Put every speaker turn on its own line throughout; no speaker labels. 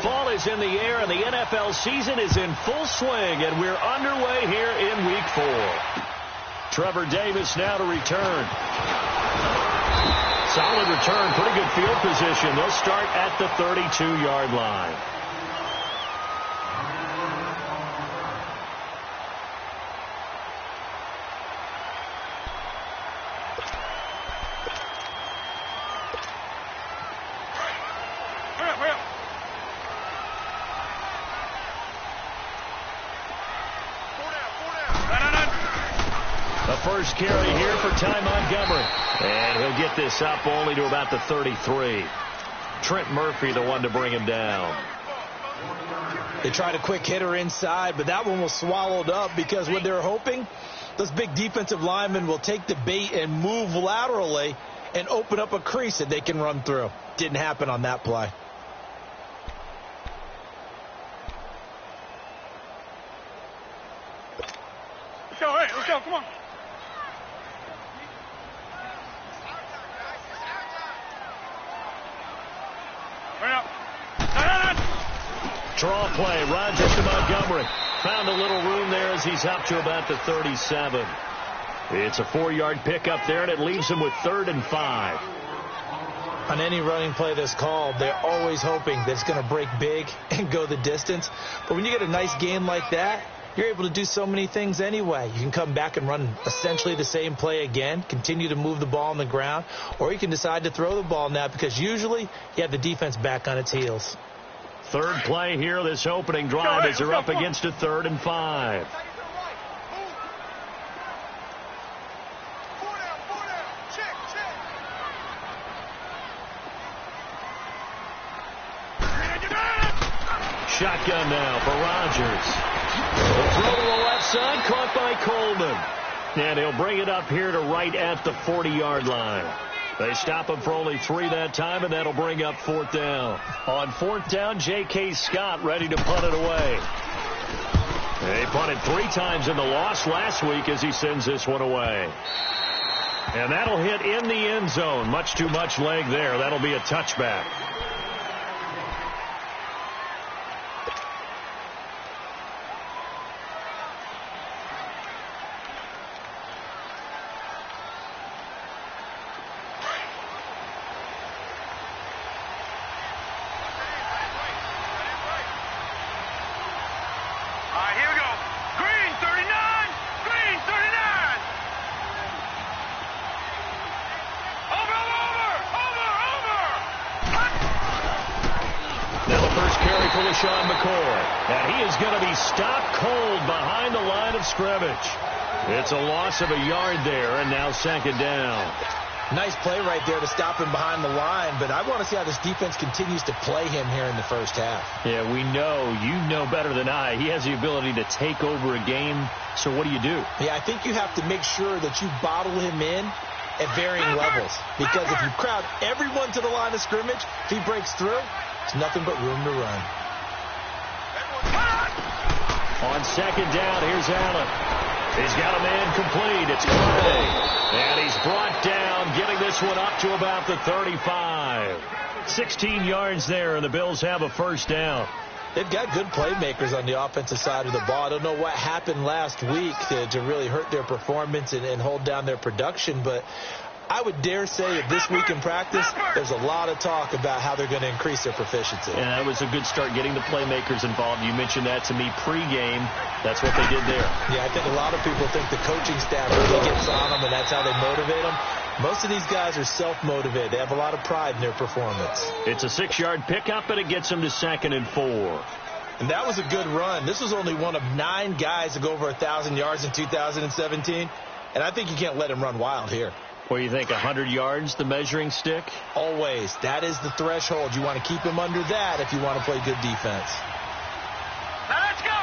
Ball is in the air, and the NFL season is in full swing, and we're underway here in Week 4. Trevor Davis now to return. Solid return, pretty good field position. They'll start at the 32-yard line. First carry here for Ty Montgomery. And he'll get this up only to about the 33. Trent Murphy, the one to bring him down.
They tried a quick hitter inside, but that one was swallowed up because what they're hoping, those big defensive linemen will take the bait and move laterally and open up a crease that they can run through. Didn't happen on that play.
Let's go, come on.
Draw play, Rodgers to Montgomery. Found a little room there as he's up to about the 37. It's a 4-yard pickup there, and it leaves him with 3rd and 5.
On any running play that's called, they're always hoping that it's going to break big and go the distance. But when you get a nice gain like that, you're able to do so many things anyway. You can come back and run essentially the same play again, continue to move the ball on the ground, or you can decide to throw the ball now because usually you have the defense back on its heels.
Third play here, this opening drive, as they're up against a 3rd and 5. Shotgun now for Rodgers. The throw to the left side, caught by Coleman. And he'll bring it up here to right at the 40-yard line. They stop him for only 3 that time, and that'll bring up 4th down. On 4th down, J.K. Scott ready to punt it away. They punted 3 times in the loss last week as he sends this one away. And that'll hit in the end zone. Much too much leg there. That'll be a touchback. It's a loss of a yard there, and now 2nd down.
Nice play right there to stop him behind the line, but I want to see how this defense continues to play him here in the first half.
Yeah, we know. You know better than I. He has the ability to take over a game, so what do you do?
Yeah, I think you have to make sure that you bottle him in at varying levels, because if you crowd everyone to the line of scrimmage, if he breaks through, it's nothing but room to run.
On 2nd down, here's Allen. He's got a man complete. It's Clay. And he's brought down, getting this one up to about the 35. 16 yards there, and the Bills have a 1st down.
They've got good playmakers on the offensive side of the ball. I don't know what happened last week to really hurt their performance and hold down their production, but I would dare say that this week in practice, there's a lot of talk about how they're going to increase their proficiency.
And that was a good start, getting the playmakers involved. You mentioned that to me pregame. That's what they did there.
Yeah, I think a lot of people think the coaching staff really gets on them, and that's how they motivate them. Most of these guys are self-motivated. They have a lot of pride in their performance.
It's a 6-yard pickup, and it gets them to 2nd and 4.
And that was a good run. This was only one of 9 guys to go over 1,000 yards in 2017, and I think you can't let him run wild here.
What do you think, 100 yards, the measuring stick?
Always. That is the threshold. You want to keep him under that if you want to play good defense.
Now let's go.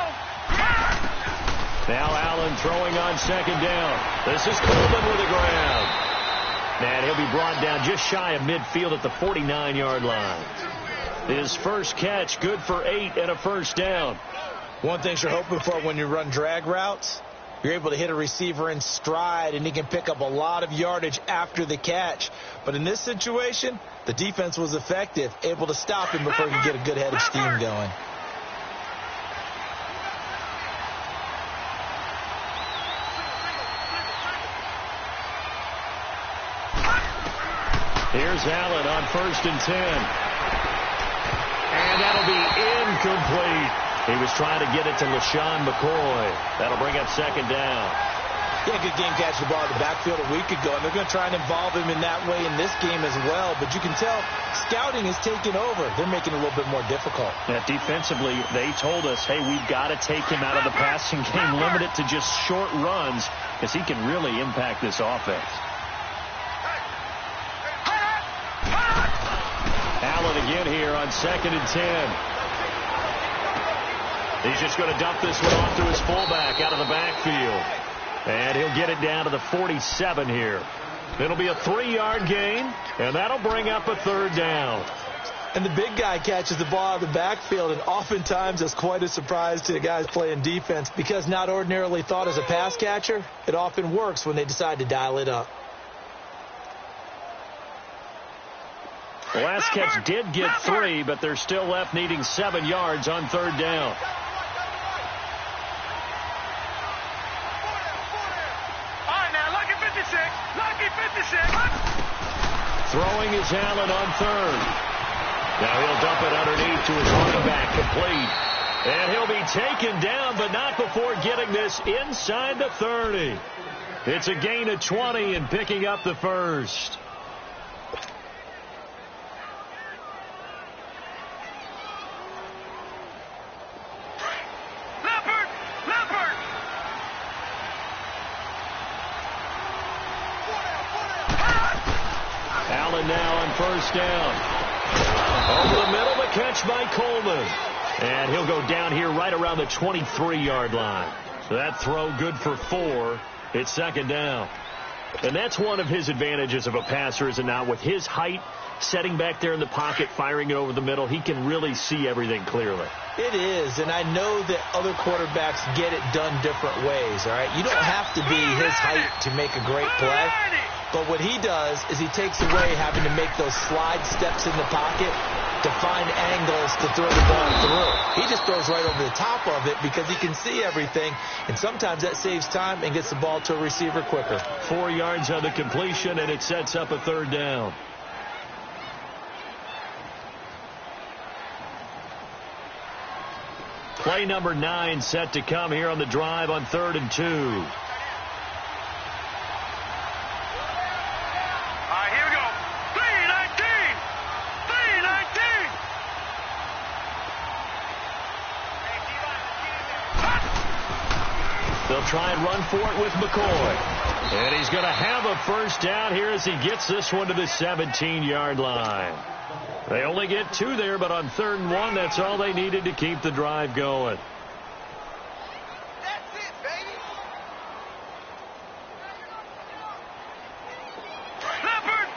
Now Allen throwing on 2nd down. This is Coleman with the ground. And he'll be brought down just shy of midfield at the 49-yard line. His first catch, good for 8 and a 1st down.
One thing you're hoping for when you run drag routes, You're able to hit a receiver in stride, and he can pick up a lot of yardage after the catch. But in this situation, the defense was effective, able to stop him before he could get a good head of steam going.
Here's Allen on 1st and 10. And that'll be incomplete. He was trying to get it to LaShawn McCoy. That'll bring up 2nd down.
Yeah, good game catching the ball in the backfield a week ago, and they're going to try and involve him in that way in this game as well. But you can tell scouting is taking over. They're making it a little bit more difficult.
Yeah, defensively, they told us, hey, we've got to take him out of the passing game, limit it to just short runs, because he can really impact this offense. Allen again here on 2nd and 10. He's just going to dump this one off to his fullback out of the backfield. And he'll get it down to the 47 here. It'll be a 3-yard gain, and that'll bring up a 3rd down.
And the big guy catches the ball out of the backfield, and oftentimes it's quite a surprise to the guys playing defense because not ordinarily thought as a pass catcher, it often works when they decide to dial it up.
The last catch did get 3, but they're still left needing 7 yards on 3rd down. Throwing is Allen on 3rd. Now he'll dump it underneath to his running back, complete. And he'll be taken down, but not before getting this inside the 30. It's a gain of 20 and picking up the 1st. Allen now on 1st down. Over the middle, the catch by Coleman. And he'll go down here right around the 23-yard line. So that throw good for 4. It's 2nd down. And that's one of his advantages of a passer, is it not? With his height, setting back there in the pocket, firing it over the middle, he can really see everything clearly.
It is, and I know that other quarterbacks get it done different ways, all right? You don't have to be his height to make a great play. But what he does is he takes away having to make those slide steps in the pocket to find angles to throw the ball through. He just throws right over the top of it because he can see everything, and sometimes that saves time and gets the ball to a receiver quicker.
4 yards on the completion, and it sets up a 3rd down. Play number 9 set to come here on the drive on 3rd and 2. They'll try and run for it with McCoy. And he's going to have a 1st down here as he gets this one to the 17-yard line. They only get 2 there, but on 3rd and 1, that's all they needed to keep the drive going.
That's it, baby. Leopard!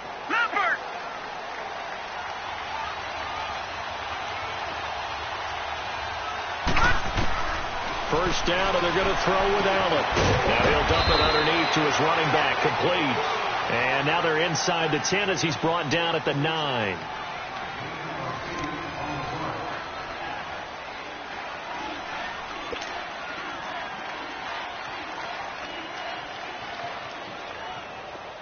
1st down, and they're going to throw with Allen. Now he'll dump it underneath to his running back, complete. And now they're inside the 10 as he's brought down at the 9.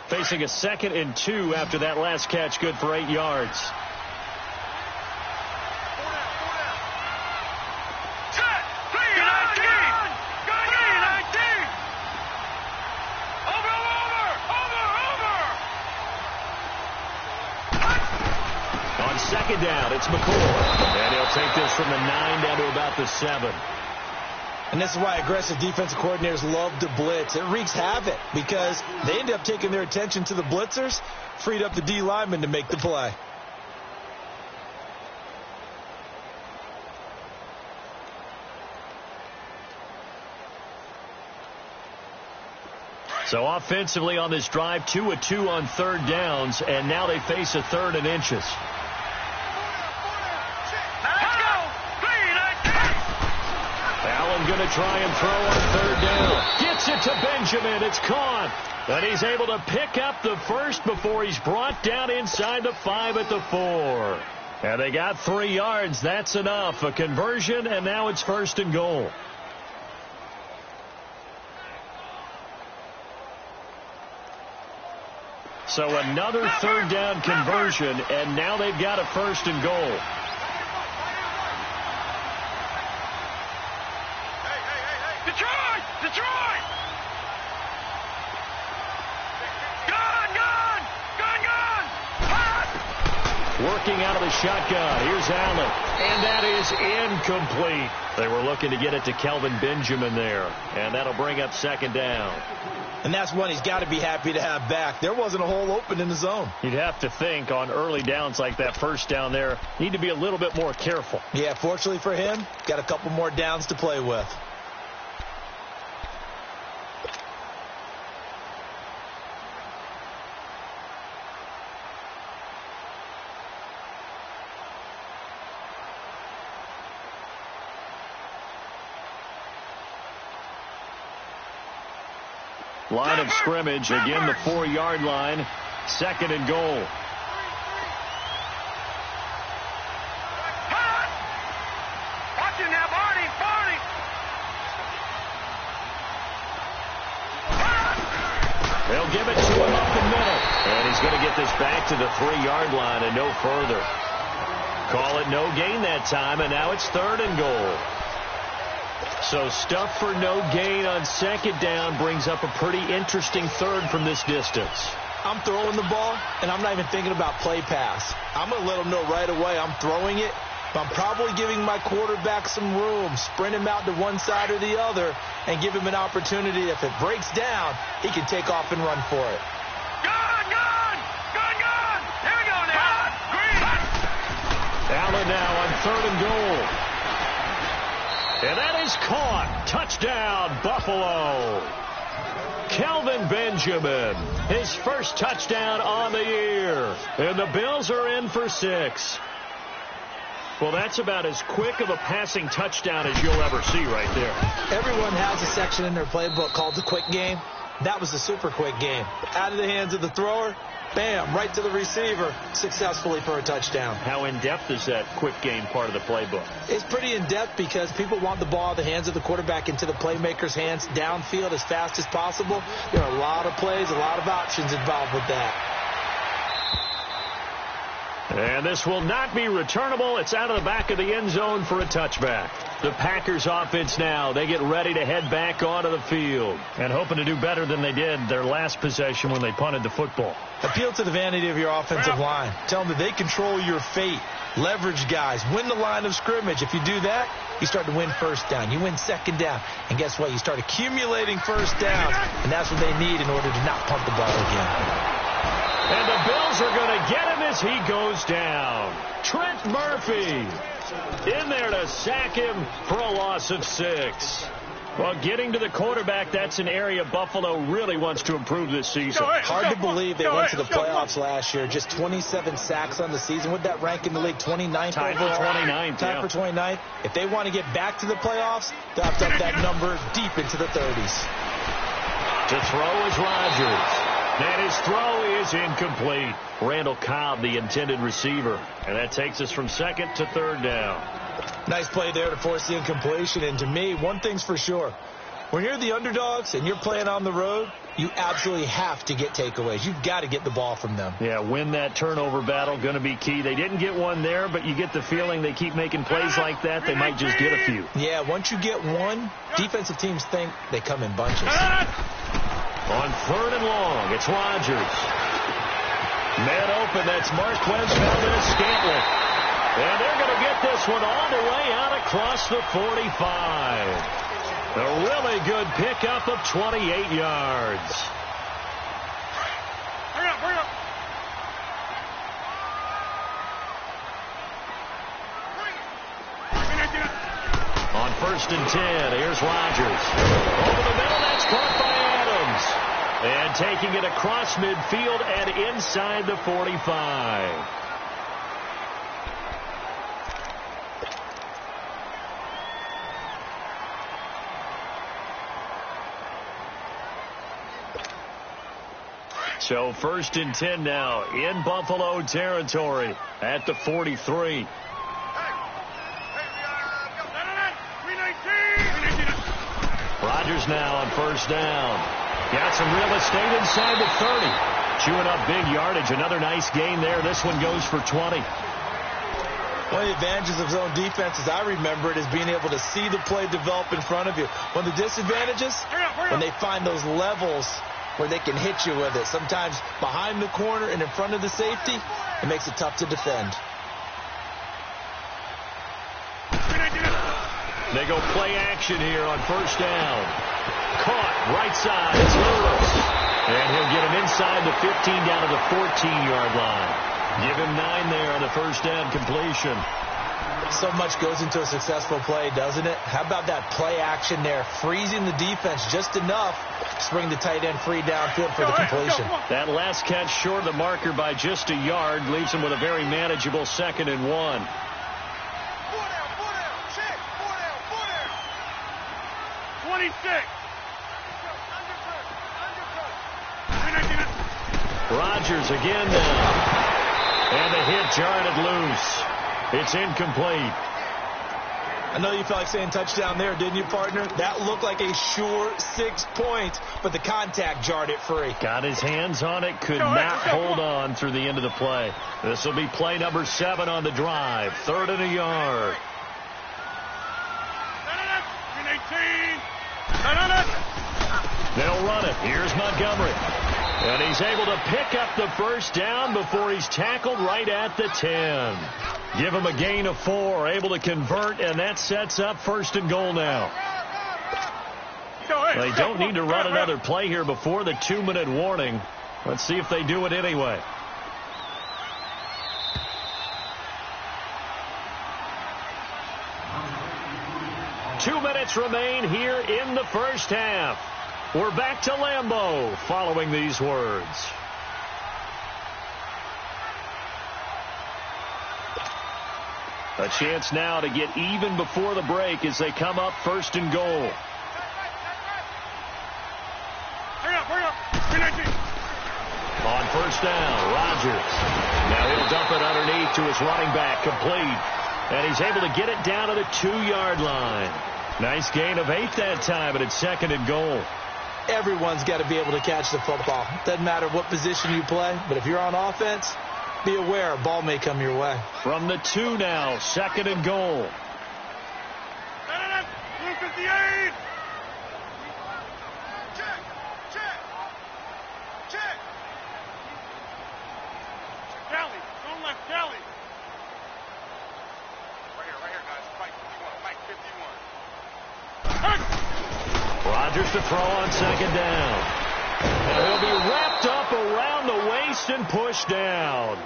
Facing a 2nd and 2 after that last catch, good for 8 yards. On 2nd down, it's McCoy. And he'll take this from the 9 down to about the 7.
And this is why aggressive defensive coordinators love to blitz. It wreaks havoc because they end up taking their attention to the blitzers, freed up the D lineman to make the play.
So offensively on this drive, 2 of 2 on 3rd downs, and now they face a 3rd and inches. Allen going to try and throw on 3rd down. Gets Gets it to Benjamin. It's caught. And he's able to pick up the first before he's brought down inside the 5 at the 4. And they got 3 yards. That's enough. A conversion, and now it's 1st and goal. So another 3rd down conversion, and now they've got a 1st and goal.
Detroit! Detroit! Gun! Gun! Gun! Gun! Hot!
Working out of the shotgun. Here's Allen. And that is incomplete. They were looking to get it to Kelvin Benjamin there. And that'll bring up 2nd down.
And that's one he's got to be happy to have back. There wasn't a hole open in the zone.
You'd have to think on early downs like that 1st down there, need to be a little bit more careful.
Yeah, fortunately for him, got a couple more downs to play with.
Line of scrimmage, again the 4-yard line, 2nd and goal.
Hot! Watch it now, Barney! Barney! Hot!
They'll give it to him up the middle. And he's going to get this back to the 3-yard line and no further. Call it no gain that time, and now it's 3rd and goal. So stuff for no gain on 2nd down brings up a pretty interesting 3rd from this distance.
I'm throwing the ball, and I'm not even thinking about play pass. I'm going to let him know right away I'm throwing it, but I'm probably giving my quarterback some room, sprint him out to one side or the other, and give him an opportunity. If it breaks down, he can take off and run for it.
Gun! Gun! Gun! Gun! Here we go now! Green!
Allen now on 3rd and goal. And that is caught. Touchdown, Buffalo. Kelvin Benjamin, his first touchdown on the year. And the Bills are in for 6. Well, that's about as quick of a passing touchdown as you'll ever see right there.
Everyone has a section in their playbook called the quick game. That was a super quick game. Out of the hands of the thrower, bam, right to the receiver, successfully for a touchdown.
How in-depth is that quick game part of the playbook?
It's pretty in-depth because people want the ball out of the hands of the quarterback into the playmaker's hands downfield as fast as possible. There are a lot of plays, a lot of options involved with that.
And this will not be returnable. It's out of the back of the end zone for a touchback. The Packers offense now, they get ready to head back onto the field and hoping to do better than they did their last possession when they punted the football.
Appeal to the vanity of your offensive line. Tell them that they control your fate. Leverage guys. Win the line of scrimmage. If you do that, you start to win 1st down. You win 2nd down. And guess what? You start accumulating 1st downs. And that's what they need in order to not punt the ball again.
And the Bills are going to get him as he goes down. Trent Murphy in there to sack him for a loss of 6. Well, getting to the quarterback, that's an area Buffalo really wants to improve this season.
Hard to believe they went to the playoffs last year. Just 27 sacks on the season. Would that rank in the league 29th?
Tied for 29th.
Tied for 29th. If they want to get back to the playoffs, they'll have to up that number deep into the 30s.
To throw is Rodgers. And his throw is incomplete. Randall Cobb, the intended receiver. And that takes us from 2nd to 3rd down.
Nice play there to force the incompletion. And to me, one thing's for sure. When you're the underdogs and you're playing on the road, you absolutely have to get takeaways. You've got to get the ball from them.
Yeah, win that turnover battle, going to be key. They didn't get one there, but you get the feeling they keep making plays like that, they might just get a few.
Yeah, once you get one, defensive teams think they come in bunches.
On 3rd and long, it's Rodgers. Man open, that's Marquez Valdez-Scantling. And they're going to get this one all the way out across the 45. A really good pickup of 28 yards.
Hurry up, hurry up.
On 1st and 10, here's Rodgers. Over the middle, that's caught by Adams. And taking it across midfield and inside the 45. So 1st and 10 now in Buffalo territory at the 43. Rodgers now on 1st down. Got some real estate inside the 30. Chewing up big yardage. Another nice gain there. This one goes for 20.
One of the advantages of zone defense, as I remember it, is being able to see the play develop in front of you. One of the disadvantages, when they find those levels where they can hit you with it. Sometimes behind the corner and in front of the safety, it makes it tough to defend.
They go play action here on 1st down. Caught, right side, it's Lewis. And he'll get him inside the 15 down to the 14-yard line. Give him 9 there on the 1st down completion.
So much goes into a successful play, doesn't it? How about that play action there? Freezing the defense just enough to bring the tight end free downfield for the completion.
That last catch short of the marker by just a yard leaves him with a very manageable 2nd and 1.
26.
Rodgers again now. And the hit jarred it loose. It's incomplete.
I know you felt like saying touchdown there, didn't you, partner? That looked like a sure 6 points, but the contact jarred it free.
Got his hands on it, could not hold on through the end of the play. This will be play number 7 on the drive. 3rd and a yard. They'll run it. Here's Montgomery. And he's able to pick up the 1st down before he's tackled right at the 10. Give him a gain of 4. Able to convert, and that sets up 1st and goal now. They don't need to run another play here before the 2-minute warning. Let's see if they do it anyway. Two minutes remain here in the 1st half. We're back to Lambeau following these words. A chance now to get even before the break as they come up 1st and goal. On 1st down, Rodgers. Now he'll dump it underneath to his running back, complete. And he's able to get it down to the 2-yard line. Nice gain of 8 that time, and it's 2nd and goal.
Everyone's got to be able to catch the football. Doesn't matter what position you play, but if you're on offense, be aware a ball may come your way.
From the 2 now, 2nd and goal.
Blue 58. Check. Kelly, don't left Kelly. Right here, guys. Mike 51.
Rodgers to throw on 2nd down. And he'll be wrapped up around the waist and pushed down.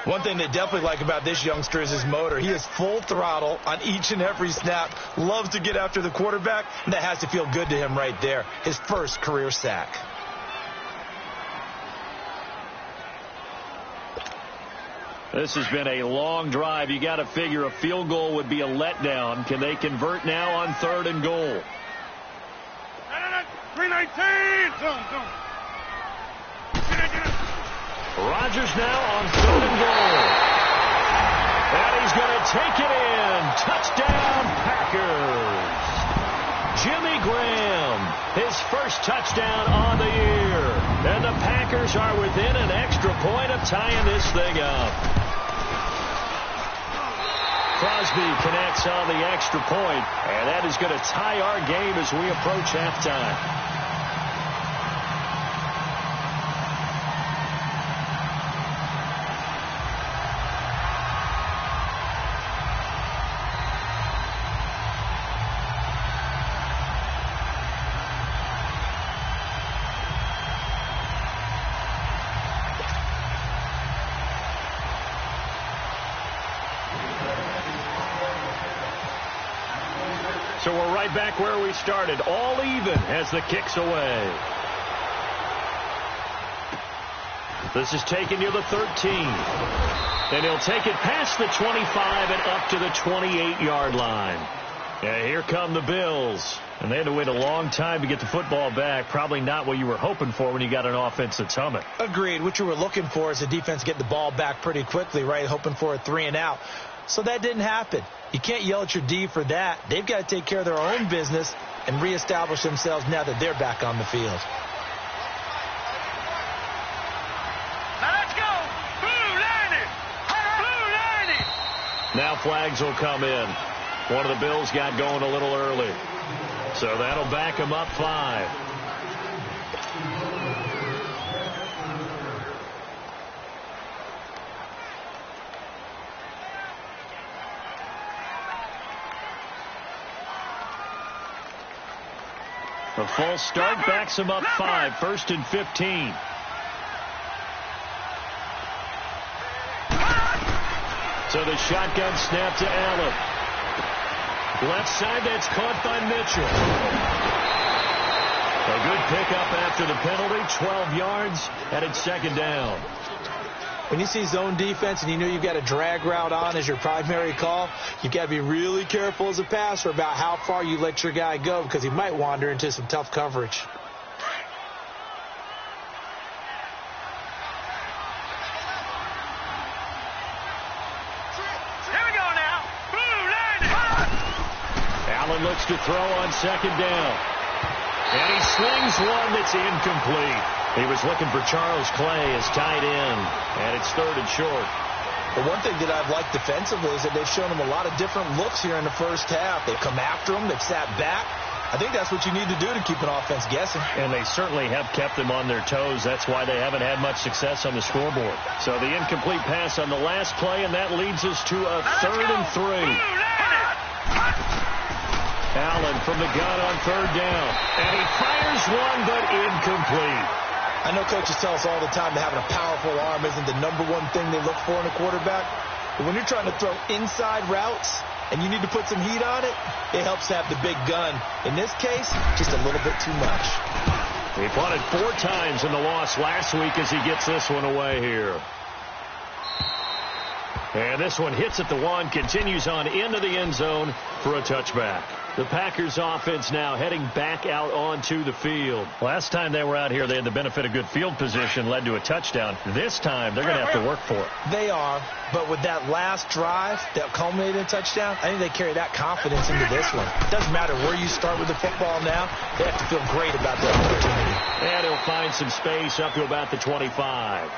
One thing they definitely like about this youngster is his motor. He is full throttle on each and every snap. Loves to get after the quarterback, and that has to feel good to him right there. His first career sack.
This has been a long drive. You got to figure a field goal would be a letdown. Can they convert now on 3rd and goal?
319. Zoom.
Rodgers now on 3rd and goal. And he's going to take it in. Touchdown, Packers. Jimmy Graham, his first touchdown on the year. And the Packers are within an extra point of tying this thing up. Crosby connects on the extra point, and that is going to tie our game as we approach halftime. So we're right back where we started, all even as the kick's away. This is taken near the 13. And he'll take it past the 25 and up to the 28-yard line. Yeah, here come the Bills. And they had to wait a long time to get the football back. Probably not what you were hoping for when you got an offense that's humming.
Agreed. What you were looking for is the defense get the ball back pretty quickly, right? Hoping for a 3-and-out. So that didn't happen. You can't yell at your D for that. They've got to take care of their own business and reestablish themselves now that they're back on the field.
Now let's go. Blue line it. Blue line it.
Now flags will come in. One of the Bills got going a little early. So that'll back them up 5. A false start backs them up 5. 1st and 15. So the shotgun snap to Allen. Left side, that's caught by Mitchell. A good pickup after the penalty, 12 yards, and it's 2nd down.
When you see zone defense and you know you've got a drag route on as your primary call, you've got to be really careful as a passer about how far you let your guy go because he might wander into some tough coverage.
Looks to throw on 2nd down. And he slings one that's incomplete. He was looking for Charles Clay as tight end. And it's 3rd and short.
The one thing that I've liked defensively is that they've shown him a lot of different looks here in the first half. They've come after him. They've sat back. I think that's what you need to do to keep an offense guessing.
And they certainly have kept them on their toes. That's why they haven't had much success on the scoreboard. So the incomplete pass on the last play, and that leads us to a 3rd and 3. Allen from the gun on 3rd down. And he fires one, but incomplete.
I know coaches tell us all the time that having a powerful arm isn't the #1 thing they look for in a quarterback. But when you're trying to throw inside routes and you need to put some heat on it, it helps to have the big gun. In this case, just a little bit too much.
He punted 4 times in the loss last week as he gets this one away here. And this one hits at the 1, continues on into the end zone for a touchback. The Packers offense now heading back out onto the field. Last time they were out here, they had the benefit of good field position, led to a touchdown. This time, they're going to have to work for it.
They are, but with that last drive that culminated in a touchdown, I think they carry that confidence into this one. It doesn't matter where you start with the football now. They have to feel great about their opportunity.
And he'll find some space up to about the 25.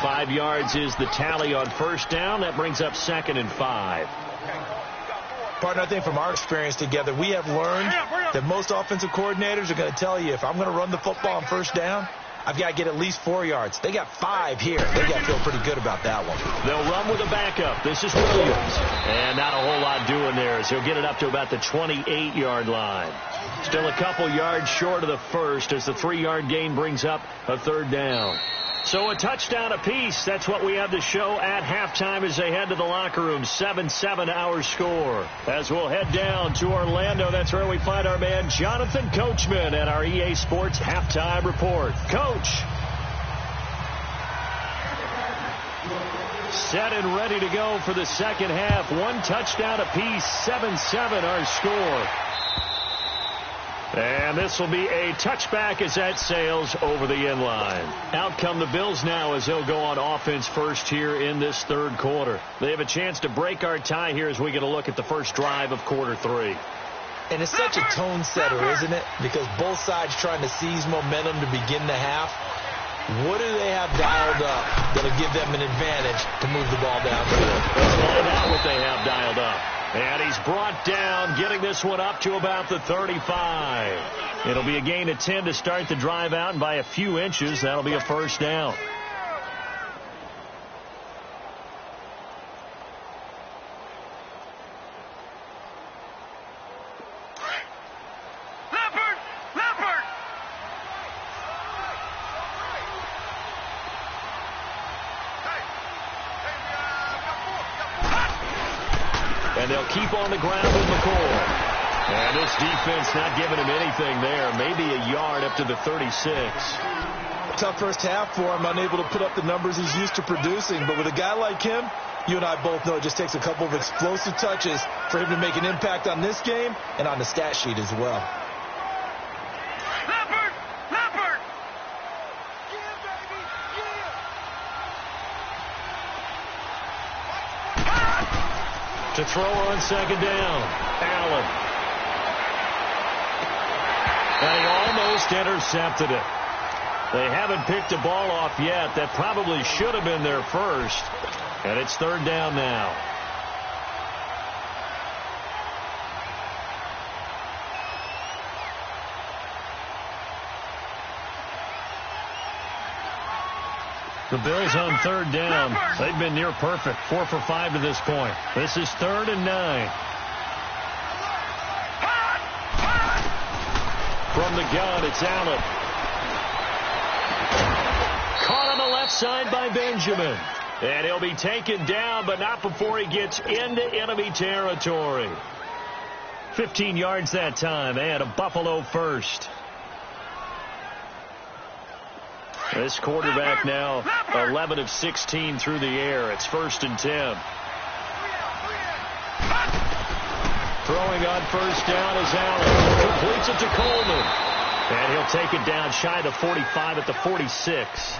5 yards is the tally on 1st down. That brings up 2nd and 5.
Partner, I think from our experience together, we have learned that most offensive coordinators are going to tell you, if I'm going to run the football on 1st down, I've got to get at least 4 yards. They got 5 here. They got to feel pretty good about that one.
They'll run with a backup. This is Williams. And not a whole lot doing there as he'll get it up to about the 28-yard line. Still a couple yards short of the 1st as the 3-yard gain brings up a 3rd down. So a touchdown apiece. That's what we have to show at halftime as they head to the locker room. 7-7 our score. As we'll head down to Orlando, that's where we find our man Jonathan Coachman at our EA Sports Halftime Report. Coach. Set and ready to go for the 2nd half. 1 touchdown apiece. 7-7 our score. And this will be a touchback as that sails over the end line. Out come the Bills now as they'll go on offense first here in this 3rd quarter. They have a chance to break our tie here as we get a look at the first drive of quarter 3.
And it's such a tone setter, isn't it? Because both sides trying to seize momentum to begin the half. What do they have dialed up that'll give them an advantage to move the ball down the field?
Let's find out what they have dialed up. And he's brought down, getting this one up to about the 35. It'll be a gain of 10 to start the drive out, and by a few inches, that'll be a 1st down. And they'll keep on the ground with McCoy. And this defense not giving him anything there. Maybe a yard up to the 36.
Tough first half for him, unable to put up the numbers he's used to producing. But with a guy like him, You and I both know it just takes a couple of explosive touches for him to make an impact on this game and on the stat sheet as well.
Leopard! Leopard!
To throw on second down, Allen. And he almost intercepted it. They haven't picked a ball off yet. That probably should have been their first. And it's third down now. The Bills on third down. They've been near perfect. 4 for 5 to this point. This is 3rd and 9. From the gun, it's Allen. Caught on the left side by Benjamin. And he'll be taken down, but not before he gets into enemy territory. 15 yards that time. They had a Buffalo first. This quarterback now 11 of 16 through the air. It's 1st and 10. Throwing on first down is Allen. Completes it to Coleman. And he'll take it down shy of the 45 at the 46.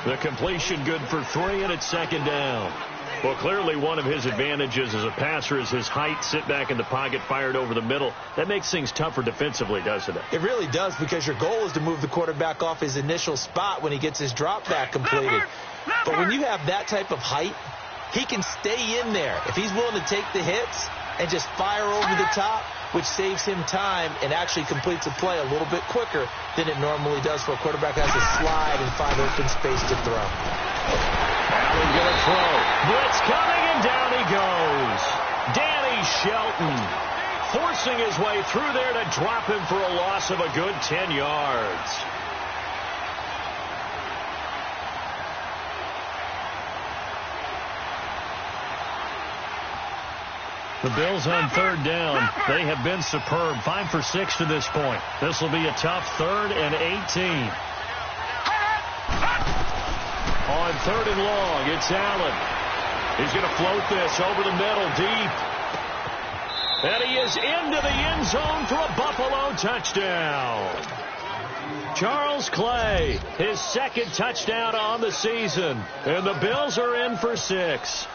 The completion good for 3, and it's 2nd down. Well, clearly one of his advantages as a passer is his height, sit back in the pocket, fired over the middle. That makes things tougher defensively, doesn't it?
It really does, because your goal is to move the quarterback off his initial spot when he gets his drop back completed. But when you have that type of height, he can stay in there. If he's willing to take the hits and just fire over the top, which saves him time and actually completes a play a little bit quicker than it normally does for a quarterback that has to slide and find open space to throw.
Allen going to throw. Blitz coming, and down he goes. Danny Shelton forcing his way through there to drop him for a loss of a good 10 yards. The Bills on third down. They have been superb. 5 for 6 to this point. This will be a tough 3rd and 18. On 3rd and long, it's Allen. He's going to float this over the middle, deep. And he is into the end zone for a Buffalo touchdown. Charles Clay, his 2nd touchdown on the season. And the Bills are in for 6.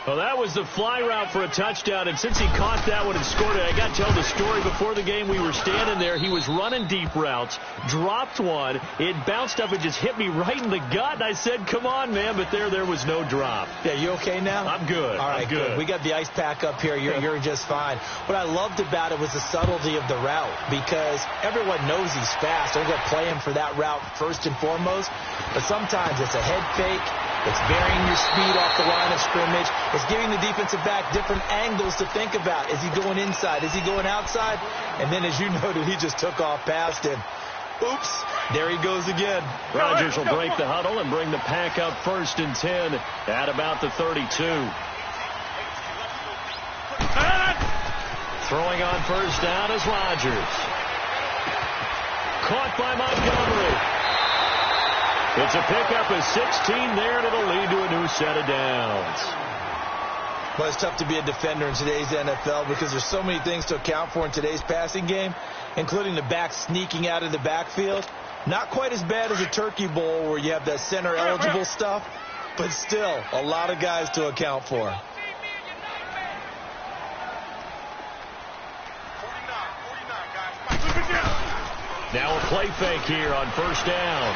Well, that was the fly route for a touchdown, and since he caught that one and scored it, I got to tell the story. Before the game, we were standing there. He was running deep routes, dropped one. It bounced up and just hit me right in the gut, and I said, come on, man, but there was no drop.
Yeah, you okay now?
I'm good.
All right,
I'm good.
We got the ice pack up here. You're just fine. What I loved about it was the subtlety of the route, because everyone knows he's fast. They're going to play him for that route first and foremost, but sometimes it's a head fake. It's varying your speed off the line of scrimmage. It's giving the defensive back different angles to think about. Is he going inside? Is he going outside? And then, as you noted, he just took off past him. Oops, there he goes again.
Rodgers will break the huddle and bring the pack up 1st and 10 at about the 32. Throwing on first down is Rodgers. Caught by Montgomery. It's a pickup of 16 there, and it'll lead to a new set of downs.
Well, it's tough to be a defender in today's NFL because there's so many things to account for in today's passing game, including the back sneaking out of the backfield. Not quite as bad as a Turkey Bowl where you have that center-eligible stuff, but still a lot of guys to account for.
Now a play fake here on first down.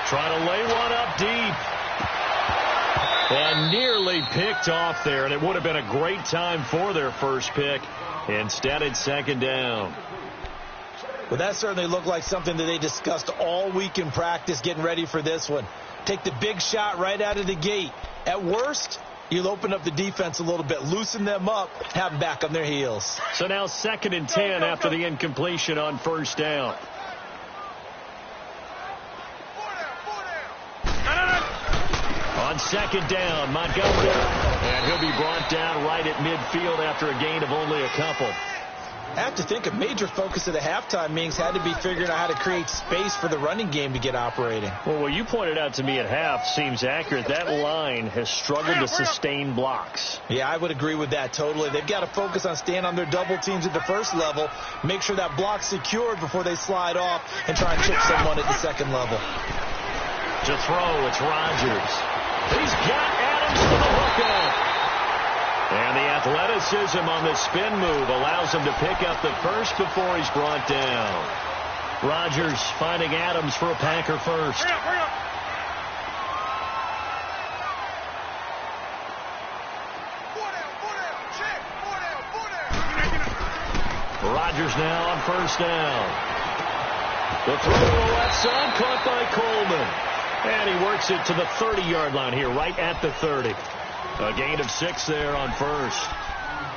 Trying to lay one up deep. And nearly picked off there, and it would have been a great time for their first pick. Instead, it's 2nd down.
Well, that certainly looked like something that they discussed all week in practice getting ready for this one. Take the big shot right out of the gate. At worst, you'll open up the defense a little bit, loosen them up, have them back on their heels.
So now 2nd and 10 after the incompletion on first down. On 2nd down, Montgomery. And he'll be brought down right at midfield after a gain of only a couple.
I have to think a major focus of the halftime meetings had to be figuring out how to create space for the running game to get operating.
Well, what you pointed out to me at half seems accurate. That line has struggled to sustain blocks.
Yeah, I would agree with that totally. They've got to focus on staying on their double teams at the first level, make sure that block's secured before they slide off and try and chip someone at the second level.
To throw, it's Rodgers. He's got Adams for the hookup. And the athleticism on the spin move allows him to pick up the first before he's brought down. Rodgers finding Adams for a Packer first. Rodgers now on first down. The throw to the left side, caught by Coleman. And he works it to the 30-yard line here, right at the 30. A gain of 6 there on first.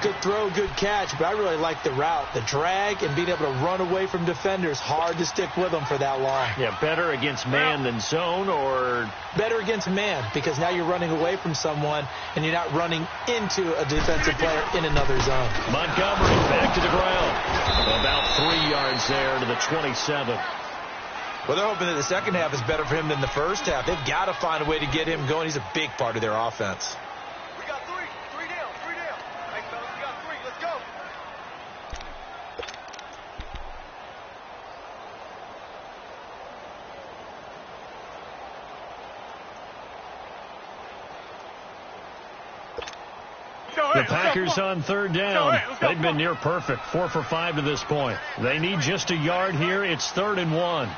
Good throw, good catch, but I really like the route. The drag and being able to run away from defenders. Hard to stick with them for that long.
Yeah, better against man than zone, or?
Better against man, because now you're running away from someone and you're not running into a defensive player in another zone.
Montgomery back to the ground. About 3 yards there to the 27.
Well, they're hoping that the second half is better for him than the first half. They've got to find a way to get him going. He's a big part of their offense.
We got three. Three down. Hey, fellas, we got 3. Let's go.
The Packers on third down. They've been near perfect. 4 for 5 to this point. They need just a yard here. It's 3rd and 1.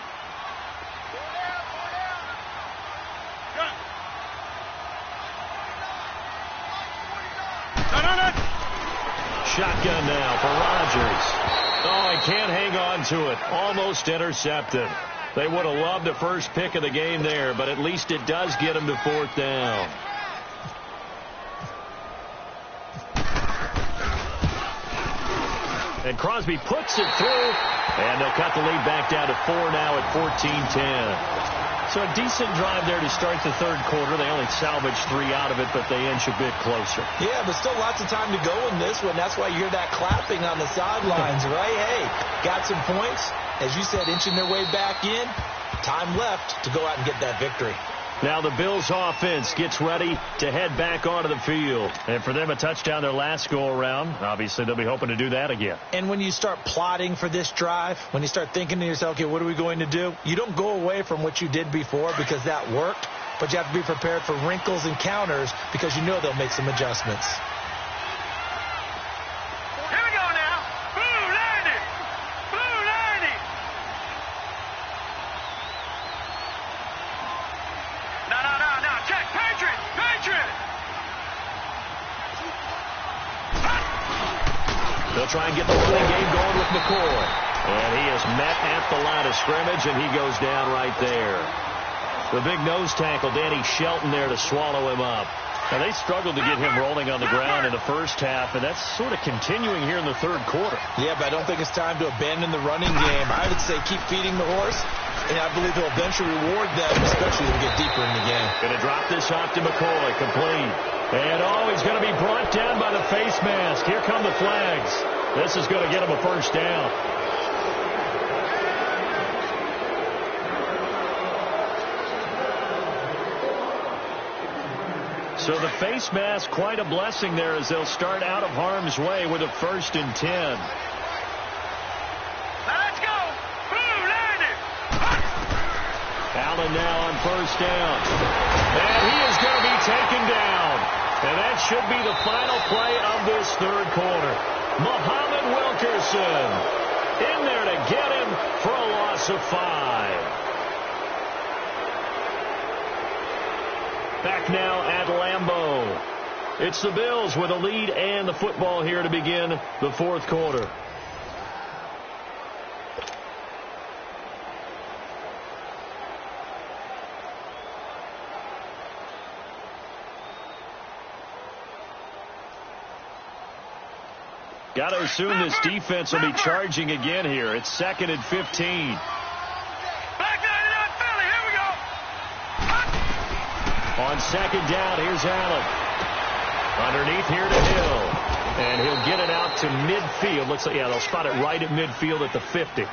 Shotgun now for Rodgers. Oh, he can't hang on to it. Almost intercepted. They would have loved the first pick of the game there, but at least it does get him to 4th down. And Crosby puts it through, and they'll cut the lead back down to 4 now at 14-10. So a decent drive there to start the third quarter. They only salvaged 3 out of it, but they inch a bit closer.
Yeah, but still lots of time to go in this one. That's why you hear that clapping on the sidelines, right? Hey, got some points. As you said, inching their way back in. Time left to go out and get that victory.
Now the Bills offense gets ready to head back onto the field. And for them, a touchdown their last go-around. Obviously, they'll be hoping to do that again.
And when you start plotting for this drive, when you start thinking to yourself, okay, what are we going to do? You don't go away from what you did before because that worked, but you have to be prepared for wrinkles and counters because you know they'll make some adjustments.
Here we go now. Blue 90. Blue 90. No. Check. Patriot.
They'll try and get the running game going with McCoy. And he is met at the line of scrimmage, and he goes down right there. The big nose tackle, Danny Shelton, there to swallow him up. Now, they struggled to get him rolling on the ground in the first half, and that's sort of continuing here in the third quarter.
Yeah, but I don't think it's time to abandon the running game. I would say keep feeding the horse, and I believe he'll eventually reward them, especially as we get deeper in the game.
Going to drop this off to McCoy, complete. And, he's going to be brought down by the face mask. Here come the flags. This is going to get him a first down. So the face mask, quite a blessing there as they'll start out of harm's way with a 1st and 10.
Now let's go. Blue 90.
Allen now on first down. And he is going to be taken down. And that should be the final play of this third quarter. Muhammad Wilkerson in there to get him for a loss of 5. Back now at Lambeau. It's the Bills with a lead and the football here to begin the fourth quarter. Got to assume this defense will be charging again here. It's 2nd and 15. On 2nd down, here's Allen. Underneath here to Hill. And he'll get it out to midfield. Looks like, yeah, they'll spot it right at midfield at the 50.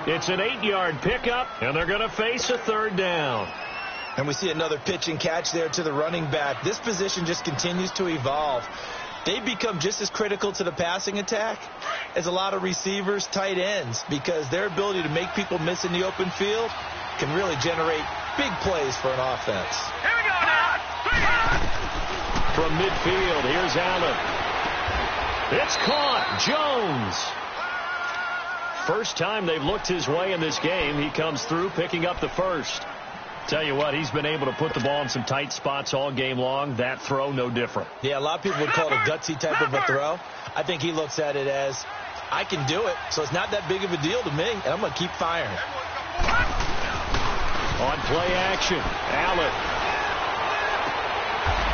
It's an 8-yard pickup, and they're going to face a third down.
And we see another pitch and catch there to the running back. This position just continues to evolve. They become just as critical to the passing attack as a lot of receivers, tight ends, because their ability to make people miss in the open field can really generate big plays for an offense.
Here we go now.
From midfield, here's Allen. It's caught. Jones. First time they've looked his way in this game. He comes through picking up the first. Tell you what, he's been able to put the ball in some tight spots all game long. That throw, no different.
Yeah, a lot of people would call it a gutsy type of a throw. I think he looks at it as, I can do it, so it's not that big of a deal to me, and I'm going to keep firing.
On play action, Allen.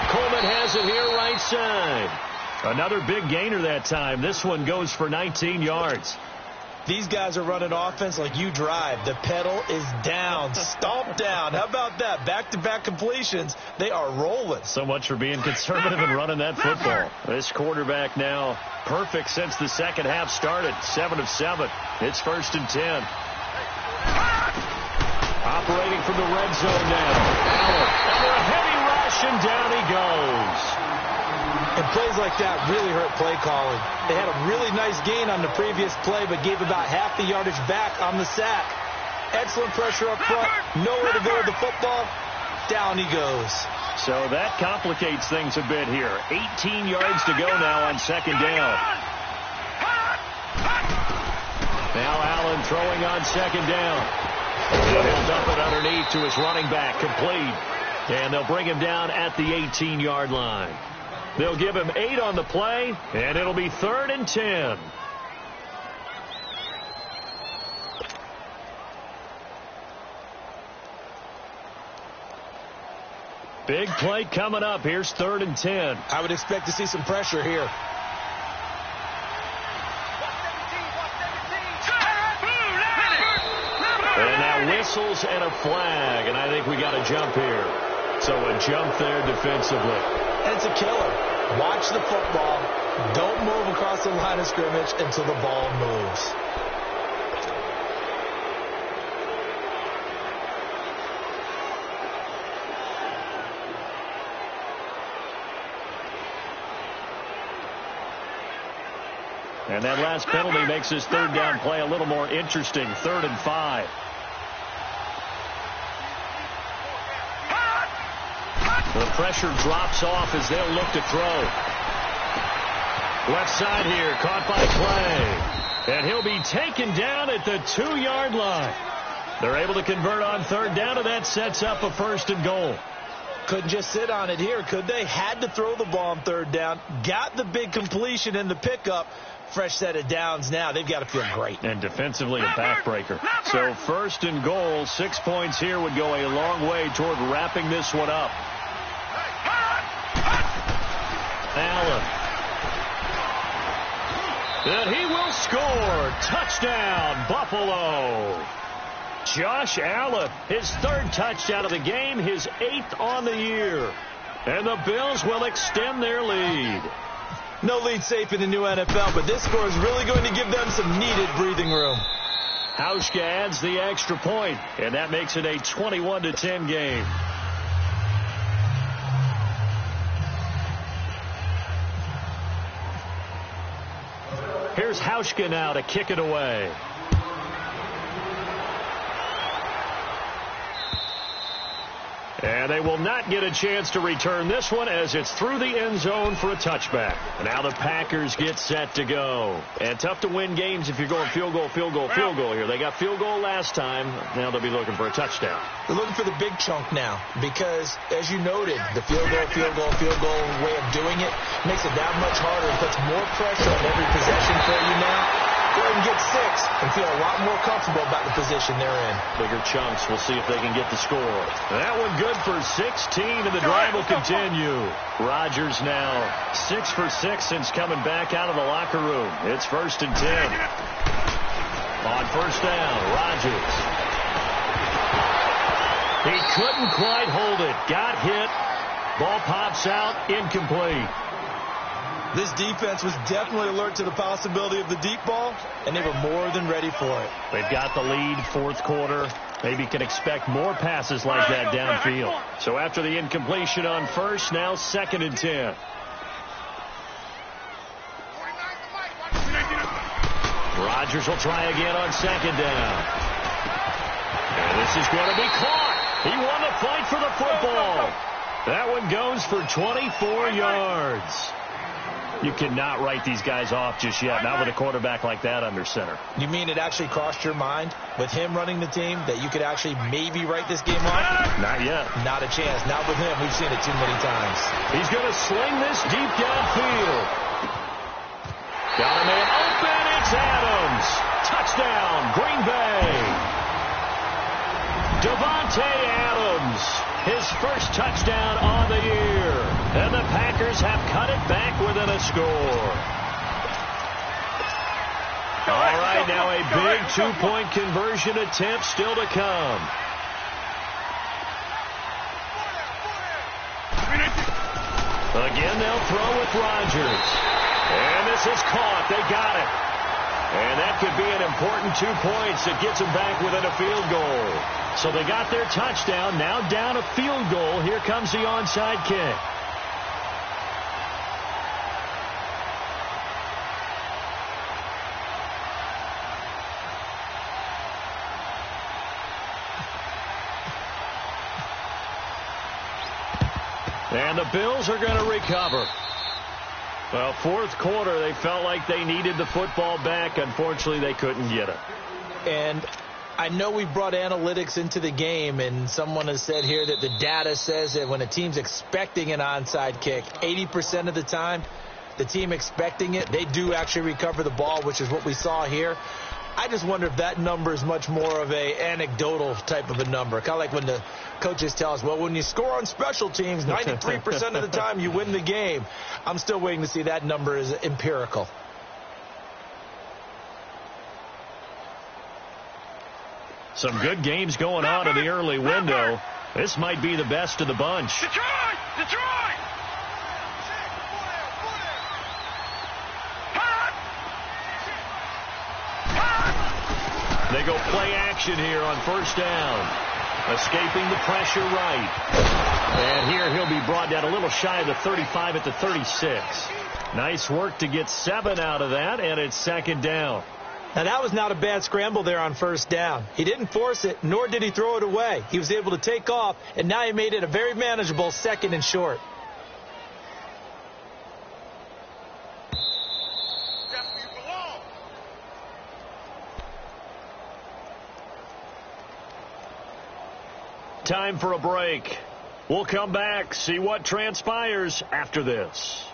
Coleman has it here right side. Another big gainer that time. This one goes for 19 yards.
These guys are running offense like you drive. The pedal is down, stomped down. How about that? Back-to-back completions. They are rolling.
So much for being conservative and running that football. This quarterback now perfect since the second half started. 7 of 7. It's 1st and 10. Operating from the red zone now. Allen under a heavy rush, and down he goes.
And plays like that really hurt play calling. They had a really nice gain on the previous play, but gave about half the yardage back on the sack. Excellent pressure up front. Nowhere to go with the football. Down he goes.
So that complicates things a bit here. 18 yards to go now on second down. Now Allen throwing on second down. And he'll dump it underneath to his running back, complete. And they'll bring him down at the 18-yard line. They'll give him 8 on the play, and it'll be 3rd and 10. Big play coming up. Here's 3rd and 10.
I would expect to see some pressure here.
And now whistles and a flag, and I think we got a jump here. So a jump there defensively.
And it's a killer. Watch the football. Don't move across the line of scrimmage until the ball moves.
And that last penalty makes his third down play a little more interesting. 3rd and 5. The pressure drops off as they'll look to throw. Left side here, caught by Clay. And he'll be taken down at the 2-yard line. They're able to convert on 3rd down, and that sets up a 1st and goal.
Couldn't just sit on it here, could they? Had to throw the ball on 3rd down. Got the big completion in the pickup. Fresh set of downs now. They've got to feel great.
And defensively, a backbreaker. So 1st and goal, 6 points here would go a long way toward wrapping this one up. Allen. And he will score. Touchdown, Buffalo. Josh Allen, his 3rd touchdown of the game, his 8th on the year. And the Bills will extend their lead.
No lead safe in the new NFL, but this score is really going to give them some needed breathing room.
Hauschka adds the extra point, and that makes it a 21-10 game. Here's Hauschka now to kick it away. And they will not get a chance to return this one as it's through the end zone for a touchback. And now the Packers get set to go. And tough to win games if you're going field goal, field goal, field goal here. They got field goal last time. Now they'll be looking for a touchdown.
They're looking for the big chunk now because, as you noted, the field goal way of doing it makes it that much harder. It puts more pressure on every possession for you now. Go ahead and get 6 and feel a lot more comfortable about the position they're in.
Bigger chunks. We'll see if they can get the score. That one good for 16, and the drive will continue. Rodgers now 6 for 6 since coming back out of the locker room. It's 1st and 10. On 1st down, Rodgers. He couldn't quite hold it. Got hit. Ball pops out. Incomplete.
This defense was definitely alert to the possibility of the deep ball, and they were more than ready for it.
They've got the lead, fourth quarter. Maybe can expect more passes like that downfield. So after the incompletion on first, now 2nd and 10. Rodgers will try again on 2nd down. And this is going to be caught. He won the fight for the football. That one goes for 24 yards. You cannot write these guys off just yet, not with a quarterback like that under center.
You mean it actually crossed your mind with him running the team that you could actually maybe write this game off?
Not yet.
Not a chance. Not with him. We've seen it too many times.
He's going to sling this deep downfield. Got a man open. It's Adams. Touchdown, Green Bay. Devontae Adams, his first touchdown on the year. And the Packers have cut it back within a score. All right, now a big two-point conversion attempt still to come. Again, they'll throw with Rodgers. And this is caught. They got it. And that could be an important 2 points that gets them back within a field goal. So they got their touchdown. Now down a field goal. Here comes the onside kick. And the Bills are going to recover. Well, fourth quarter, they felt like they needed the football back. Unfortunately, they couldn't get it.
And I know we brought analytics into the game, and someone has said here that the data says that when a team's expecting an onside kick, 80% of the time, the team expecting it, they do actually recover the ball, which is what we saw here. I just wonder if that number is much more of a anecdotal type of a number. Kind of like when the coaches tell us, well, when you score on special teams, 93% of the time you win the game. I'm still waiting to see that number is empirical.
Some good games going on in the early window. This might be the best of the bunch.
Detroit! Detroit!
They go play action here on first down. Escaping the pressure right. And here he'll be brought down a little shy of the 35 at the 36. Nice work to get 7 out of that, and it's 2nd down.
Now, that was not a bad scramble there on first down. He didn't force it, nor did he throw it away. He was able to take off, and now he made it a very manageable 2nd and short.
Time for a break. We'll come back, see what transpires after this.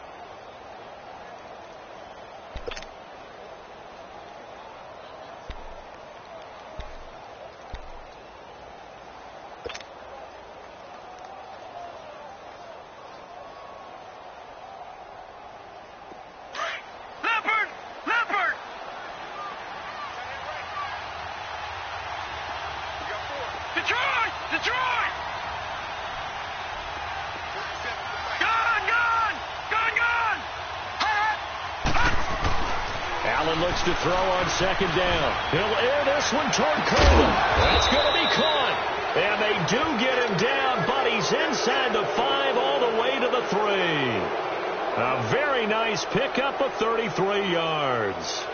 Looks to throw on 2nd down. He'll air this one toward Coleman. That's going to be caught. And they do get him down, but he's inside the 5 all the way to the 3. A very nice pickup of 33 yards.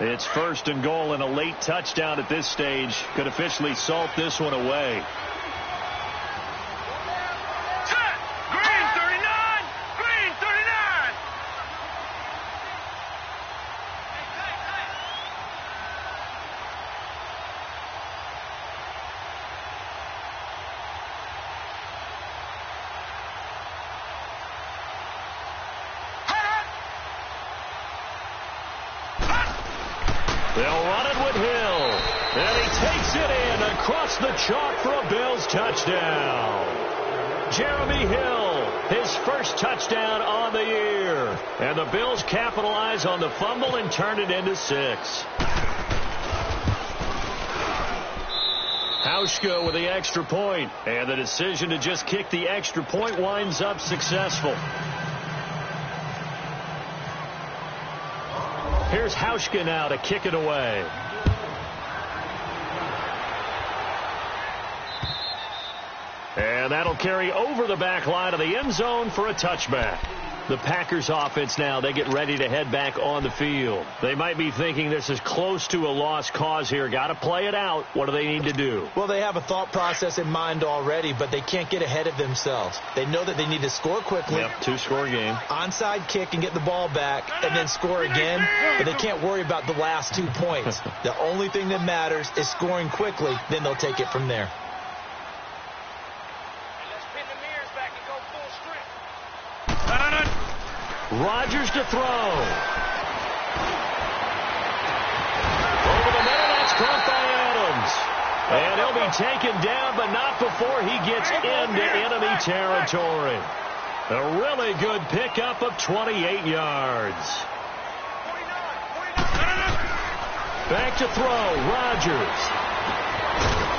It's 1st and goal, and a late touchdown at this stage could officially salt this one away. They'll run it with Hill. And he takes it in across the chalk for a Bills touchdown. Jeremy Hill, his first touchdown on the year. And the Bills capitalize on the fumble and turn it into 6. Hauschka with the extra point, and the decision to just kick the extra point winds up successful. Here's Hauschka now to kick it away. And that'll carry over the back line of the end zone for a touchback. The Packers offense now, they get ready to head back on the field. They might be thinking this is close to a lost cause here. Got to play it out. What do they need to do?
Well, they have a thought process in mind already, but they can't get ahead of themselves. They know that they need to score quickly.
Yep, two-score game.
Onside kick and get the ball back and then score again, but they can't worry about the last 2 points. The only thing that matters is scoring quickly, then they'll take it from there.
Rodgers to throw. Over the middle, that's caught by Adams. And he'll be taken down, but not before he gets into enemy territory. A really good pickup of 28 yards. Back to throw, Rodgers.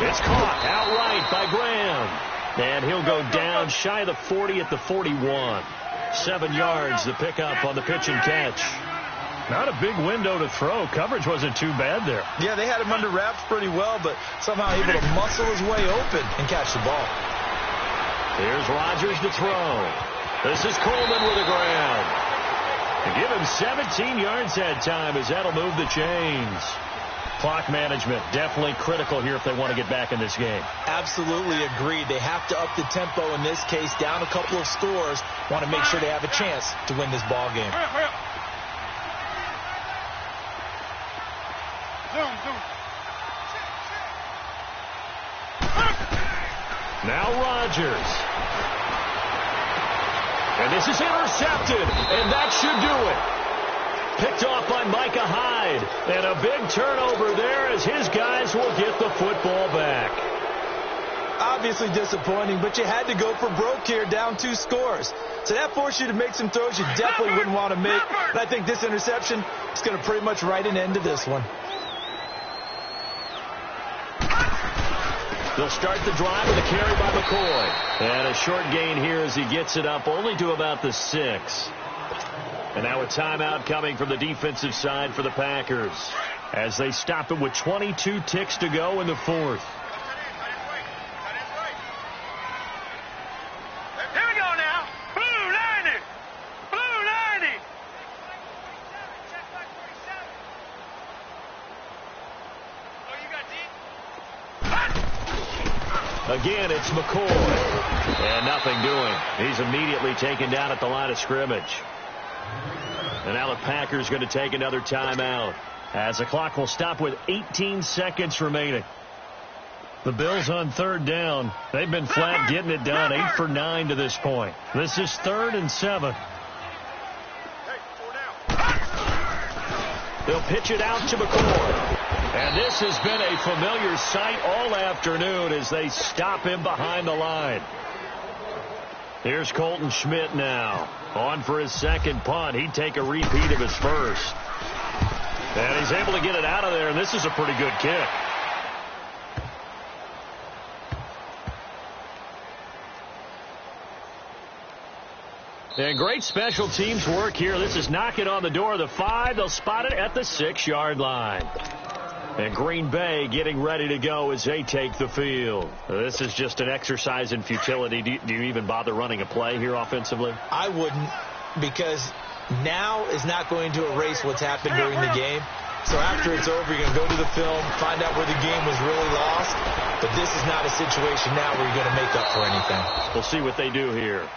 It's caught outright by Graham. And he'll go down shy of the 40 at the 41. 7 yards, the pickup on the pitch and catch. Not a big window to throw. Coverage wasn't too bad there.
Yeah, they had him under wraps pretty well, but somehow able to muscle his way open and catch the ball.
Here's Rodgers to throw. This is Coleman with the ground. And give him 17 yards that time as that'll move the chains. Clock management definitely critical here if they want to get back in this game.
Absolutely agreed. They have to up the tempo in this case, down a couple of scores. Want to make sure they have a chance to win this ball game.
Now Rodgers. And this is intercepted, and that should do it. Picked off by Micah Hyde. And a big turnover there as his guys will get the football back.
Obviously disappointing, but you had to go for broke here, down 2 scores. So that forced you to make some throws you definitely wouldn't want to make. And I think this interception is going to pretty much write an end to this one.
They'll start the drive with a carry by McCoy. And a short gain here as he gets it up only to about the 6. And now a timeout coming from the defensive side for the Packers as they stop it with 22 ticks to go in the 4th.
Here we go now. Blue 90. Blue 90. Oh, you got deep?
Again, it's McCoy. And nothing doing. He's immediately taken down at the line of scrimmage. And now the Packers going to take another timeout as the clock will stop with 18 seconds remaining. The Bills on 3rd down. They've been flat getting it done, 8 for 9 to this point. This is 3rd and 7. They'll pitch it out to McCoy. And this has been a familiar sight all afternoon as they stop him behind the line. Here's Colton Schmidt now. On for his second punt. He'd take a repeat of his first. And he's able to get it out of there, and this is a pretty good kick. And great special teams work here. This is knocking on the door of the 5. They'll spot it at the 6-yard line. And Green Bay getting ready to go as they take the field. This is just an exercise in futility. Do you even bother running a play here offensively?
I wouldn't, because now is not going to erase what's happened during the game. So after it's over, you're going to go to the film, find out where the game was really lost. But this is not a situation now where you're going to make up for anything.
We'll see what they do here.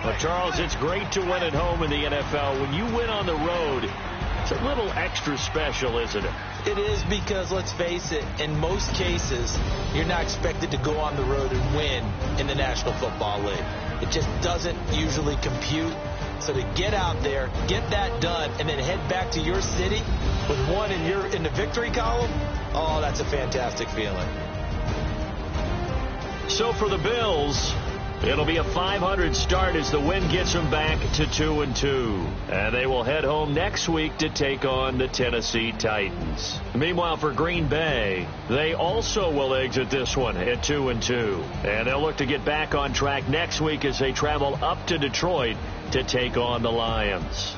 Well, Charles, it's great to win at home in the NFL. When you win on the road, it's a little extra special, isn't it?
It is, because, let's face it, in most cases, you're not expected to go on the road and win in the National Football League. It just doesn't usually compute. So to get out there, get that done, and then head back to your city with one in the victory column, oh, that's a fantastic feeling.
So for the Bills, It'll be a .500 start as the win gets them back to 2-2. And they will head home next week to take on the Tennessee Titans. Meanwhile, for Green Bay, they also will exit this one at 2-2. And they'll look to get back on track next week as they travel up to Detroit to take on the Lions.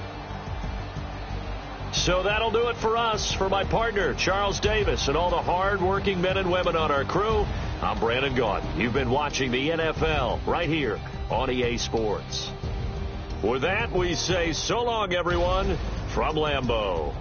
So that'll do it for us. For my partner, Charles Davis, and all the hard-working men and women on our crew, I'm Brandon Gaudin. You've been watching the NFL right here on EA Sports. With that, we say so long, everyone, from Lambeau.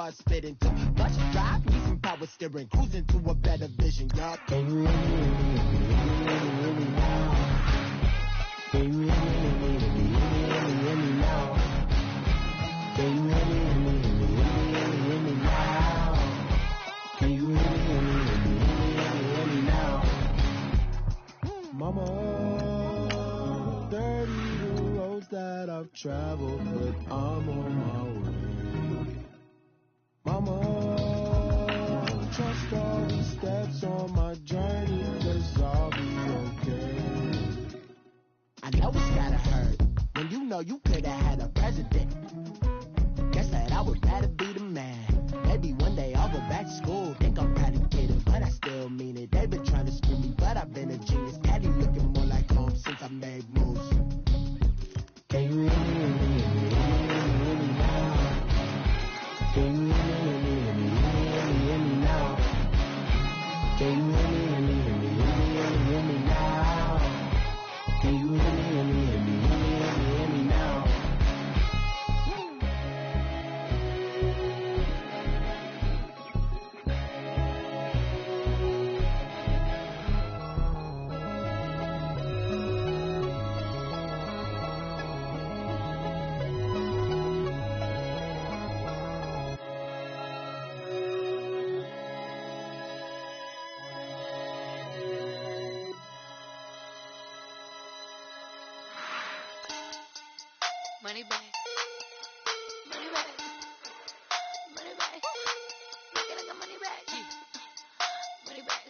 Spitting too much drive, need some power steering, cruising to a better vision, y'all. Can you hear me now? Can you hear me now? Can you hear me now? Can you hear me now? Mama, 30 the roads that I've traveled, but I'm on my way. Mama, trust all the steps on my journey, 'cause I'll be okay. I know it's gotta hurt when you know you could've had a president. Guess that I would rather be the man. Maybe one day I'll go back to school. Think I'm proud to get it, but I still mean it. They've been trying to screw me, but I've been a genius. Daddy looking more like home since I made moves. Can you hear me now? Can you hear me now? Can you hear me now? Can you hear me now?
Money back. Money back. Money back. Look at I got money back. Money back.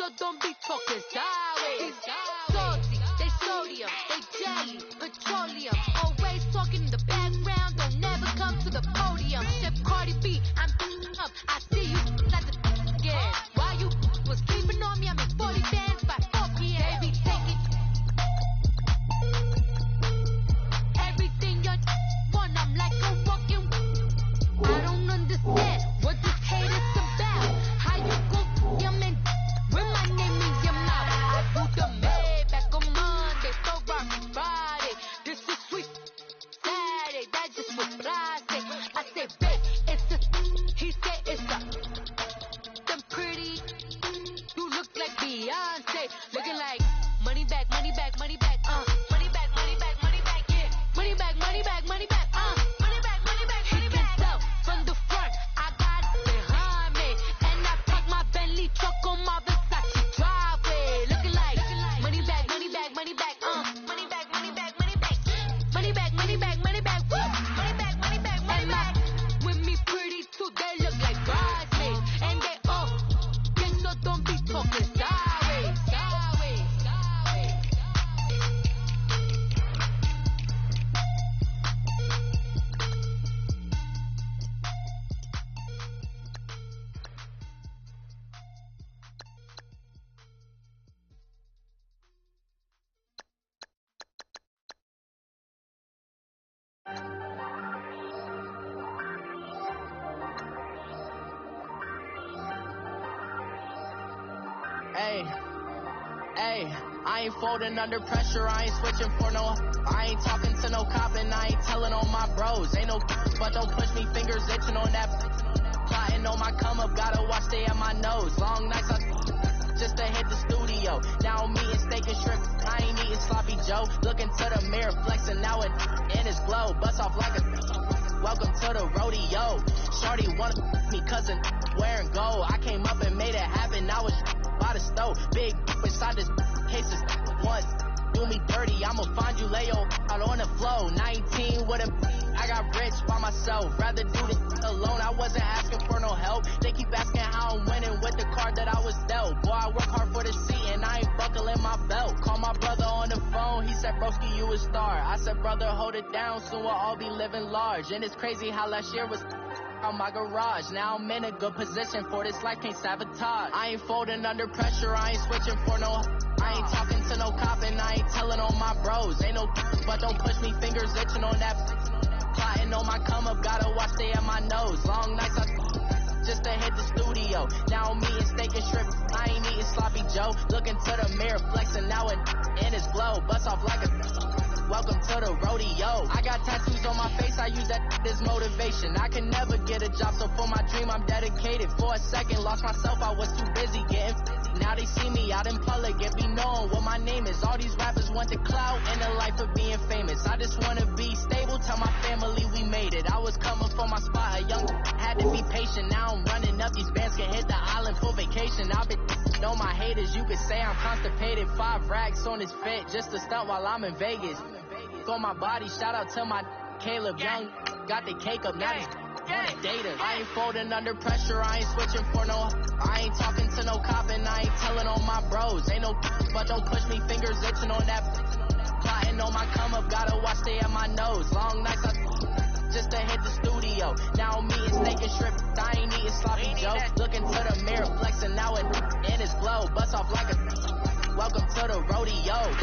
so don't be talking sideways. Salty, they sodium, they jelly, petroleum. Always talking in the background, don't never come to the podium. Chef Cardi B, I'm up. I see you at the again. While you was sleeping on me, I'm in 40 bands by 4 p.m. Baby, take it. Everything you want, I'm like a walking. I don't understand what this hate is about. How you go, your man, with my name in your mouth. I do the Maybach on Monday, so rock Friday. This is sweet Saturday, that just was plastic. I say, babe, it's a, he said it's a, them pretty, you look like Beyonce, looking like money back, money back, money back, money back, money back, money back, yeah, money back, money back, money back, money back, money back, money back. He can tell from the front, I got it behind me, and I park my Bentley truck on my Versace driveway, looking like money back, money back, money back, money back, money back, money back, money back, money back, money back, woo, money back, money back, money back. With me pretty too, they look like bridesmaids, and they all think so. Don't be talking sideways, sideways, sideways.
Hey, I ain't folding under pressure, I ain't switching for no. I ain't talking to no cop and I ain't telling on my bros. Ain't no but don't push me, fingers itching on that. Plotting on my come up, gotta watch stay at my nose. Long nights just to hit the studio. Now I'm eating steak and shrimp, I ain't eating sloppy Joe. Looking to the mirror, flexing now it in his glow. Bust off like a welcome to the rodeo. Shorty wanna me cousin wearing gold. I came up and made it happen, I was by the stove. Big inside this cases once. Do me dirty, I'ma find you, lay your out on the floor. 19 with a I got rich by myself. Rather do this alone, I wasn't asking for no help. They keep asking how I'm winning with the card that I was dealt. Boy, I work hard for the seat and I ain't buckling my belt. Call my brother on the phone, he said, broski, you a star. I said, brother, hold it down, soon we'll all be living large. And it's crazy how last year was on my garage. Now I'm in a good position for this life, can't sabotage. I ain't folding under pressure, I ain't switching for no. I ain't talking to no cop and I ain't telling on my bros. Ain't no but don't push me, fingers itching on that. Plotting on my come up, gotta watch stay at my nose. Long nights just to hit the studio. Now I'm eating steak and shrimp, I ain't eating sloppy Joe. Looking to the mirror, flexing now it in his glow. Bust off like a welcome to the rodeo. I got tattoos on my face, I use that as motivation. I can never get a job, so for my dream I'm dedicated. For a second, lost myself, I was too busy getting. Now they see me out in public and be known what my name is. All these rappers want the clout and the life of being famous. I just wanna be stable, tell my family we made it. I was coming for my spot, a young had to be patient. Now I'm running up, these bands can hit the island for vacation. I've been know my haters, you could say I'm constipated. 5 racks on his fit, just to stunt while I'm in Vegas. For my body, shout out to my Caleb Young, got the cake up, now he's on the data. I ain't folding under pressure, I ain't switching for no. I ain't talking to no cop and I ain't telling on my bros. Ain't no but don't push me, fingers itching on that. Plotting on my come up, gotta watch stay at my nose. Long nights just to hit the studio. Now I'm eating steak and shrimp, I ain't eating sloppy Joe. Looking to the mirror, flexing now it in his glow. Bust off like a welcome to the rodeo.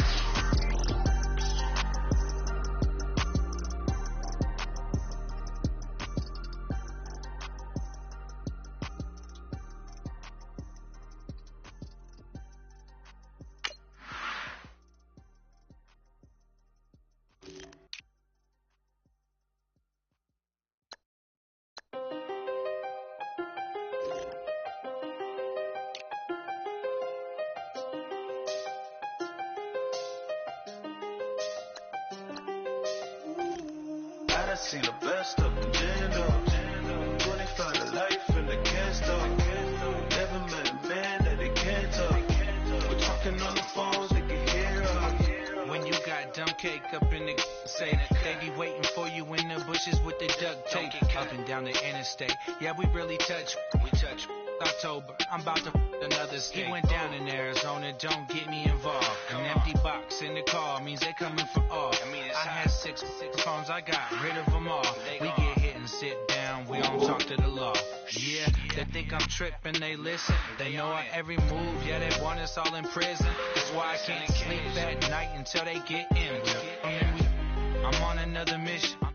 I seen the best of them jammed up. 25 to life and they can't stop. Never met a man that they can't talk. We're talking on the phones, they can hear us.
When you got dumb cake up in the say that They be waiting for you in the bushes with the duct tape. Up and down the interstate. Yeah, we really touch. We touch. October, I'm about to another state. He went down in Arizona, don't get me involved. An empty box in the car means they coming for all. I had six phones, I got rid of them all. We get hit and sit down, we don't talk to the law. Yeah, they think I'm tripping, they listen. They know our every move, yeah, they want us all in prison. That's why I can't sleep at night until they get in. I'm on another mission.